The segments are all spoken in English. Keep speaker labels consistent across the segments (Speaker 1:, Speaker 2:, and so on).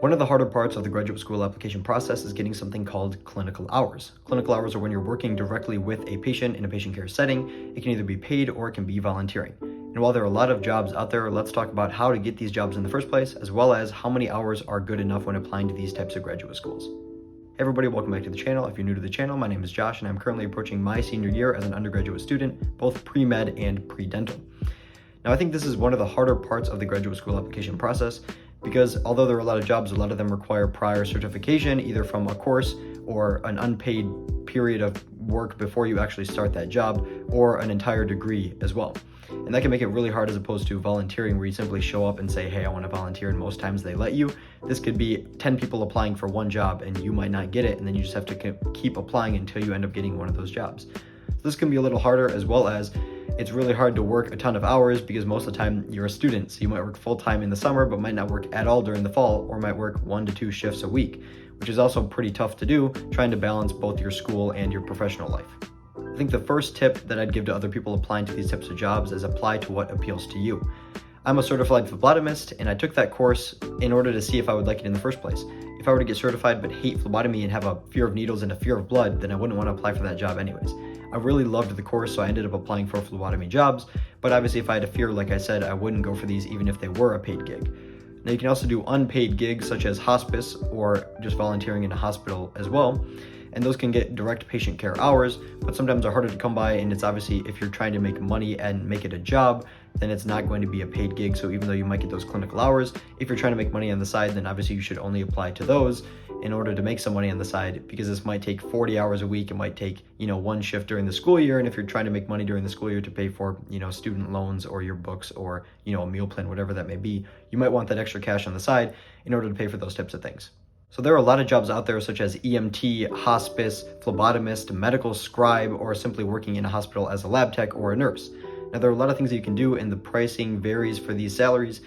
Speaker 1: One of the harder parts of the graduate school application process is getting something called clinical hours. Clinical hours are when you're working directly with a patient in a patient care setting. It can either be paid or it can be volunteering. And while there are a lot of jobs out there, let's talk about how to get these jobs in the first place, as well as how many hours are good enough when applying to these types of graduate schools. Hey everybody, welcome back to the channel. If you're new to the channel, my name is Josh and I'm currently approaching my senior year as an undergraduate student, both pre-med and pre-dental. Now I think this is one of the harder parts of the graduate school application process, because although there are a lot of jobs, a lot of them require prior certification, either from a course or an unpaid period of work before you actually start that job, or an entire degree as well. And that can make it really hard as opposed to volunteering, where you simply show up and say, hey, I want to volunteer, and most times they let you. This could be 10 people applying for one job and you might not get it, and then you just have to keep applying until you end up getting one of those jobs. So this can be a little harder, as well as it's really hard to work a ton of hours because most of the time you're a student. So you might work full-time in the summer, but might not work at all during the fall, or might work 1 to 2 shifts a week, which is also pretty tough to do, trying to balance both your school and your professional life. I think the first tip that I'd give to other people applying to these types of jobs is apply to what appeals to you. I'm a certified phlebotomist, and I took that course in order to see if I would like it in the first place. If I were to get certified but hate phlebotomy and have a fear of needles and a fear of blood, then I wouldn't want to apply for that job anyways. I really loved the course, so I ended up applying for phlebotomy jobs, but obviously if I had a fear, like I said, I wouldn't go for these even if they were a paid gig. Now you can also do unpaid gigs such as hospice or just volunteering in a hospital as well, and those can get direct patient care hours, but sometimes are harder to come by, and it's obviously, if you're trying to make money and make it a job, then it's not going to be a paid gig. So even though you might get those clinical hours, if you're trying to make money on the side, then obviously you should only apply to those in order to make some money on the side, because this might take 40 hours a week. It might take, one shift during the school year. And if you're trying to make money during the school year to pay for, student loans or your books or, a meal plan, whatever that may be, you might want that extra cash on the side in order to pay for those types of things. So there are a lot of jobs out there such as EMT, hospice, phlebotomist, medical scribe, or simply working in a hospital as a lab tech or a nurse. Now there are a lot of things that you can do, and the pricing varies for these salaries,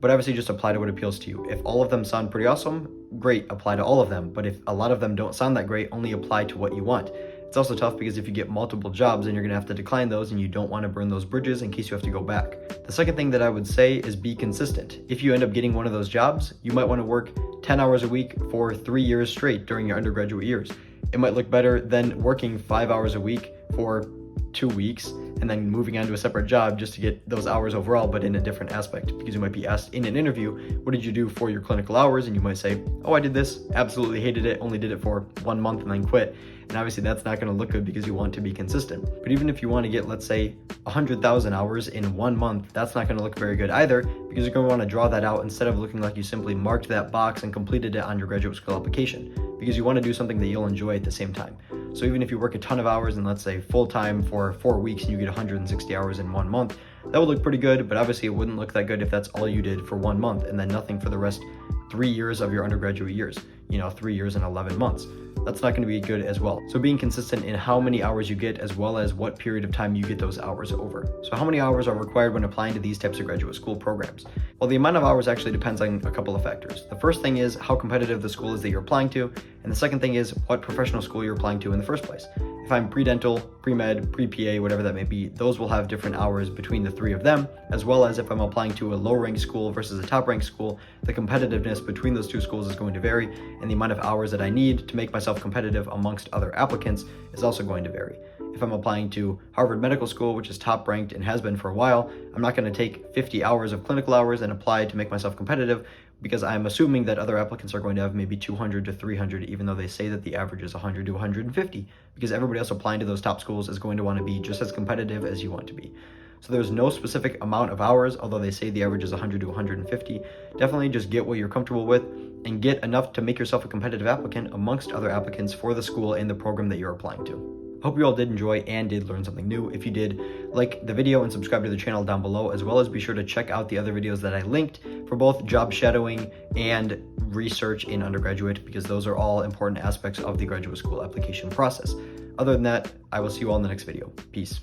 Speaker 1: but obviously just apply to what appeals to you. If all of them sound pretty awesome, great, apply to all of them. But if a lot of them don't sound that great, only apply to what you want. It's also tough because if you get multiple jobs, then you're gonna have to decline those, and you don't want to burn those bridges in case you have to go back. The second thing that I would say is be consistent. If you end up getting one of those jobs, you might want to work 10 hours a week for 3 years straight during your undergraduate years. It might look better than working 5 hours a week for 2 weeks and then moving on to a separate job just to get those hours overall, but in a different aspect, because you might be asked in an interview, what did you do for your clinical hours? And you might say, oh, I did this, absolutely hated it, only did it for 1 month and then quit. And obviously that's not going to look good because you want to be consistent. But even if you want to get, let's say, 100,000 hours in 1 month, that's not going to look very good either, because you're going to want to draw that out instead of looking like you simply marked that box and completed it on your graduate school application, because you want to do something that you'll enjoy at the same time. So even if you work a ton of hours and let's say full-time for 4 weeks and you get 160 hours in 1 month, that would look pretty good, but obviously it wouldn't look that good if that's all you did for 1 month and then nothing for the rest 3 years of your undergraduate years, 3 years and 11 months. That's not going to be good as well. So being consistent in how many hours you get, as well as what period of time you get those hours over. So how many hours are required when applying to these types of graduate school programs? Well, the amount of hours actually depends on a couple of factors. The first thing is how competitive the school is that you're applying to, and the second thing is what professional school you're applying to in the first place. If I'm pre-dental, pre-med, pre-PA, whatever that may be, those will have different hours between the three of them, as well as if I'm applying to a low-ranked school versus a top-ranked school, the competitiveness between those two schools is going to vary, and the amount of hours that I need to make myself competitive amongst other applicants is also going to vary. If I'm applying to Harvard Medical School, which is top-ranked and has been for a while, I'm not going to take 50 hours of clinical hours and apply to make myself competitive, because I'm assuming that other applicants are going to have maybe 200 to 300, even though they say that the average is 100 to 150, because everybody else applying to those top schools is going to want to be just as competitive as you want to be. So there's no specific amount of hours, although they say the average is 100 to 150. Definitely just get what you're comfortable with and get enough to make yourself a competitive applicant amongst other applicants for the school and the program that you're applying to. Hope you all did enjoy and did learn something new. If you did, like the video and subscribe to the channel down below, as well as be sure to check out the other videos that I linked for both job shadowing and research in undergraduate, because those are all important aspects of the graduate school application process. Other than that, I will see you all in the next video. Peace.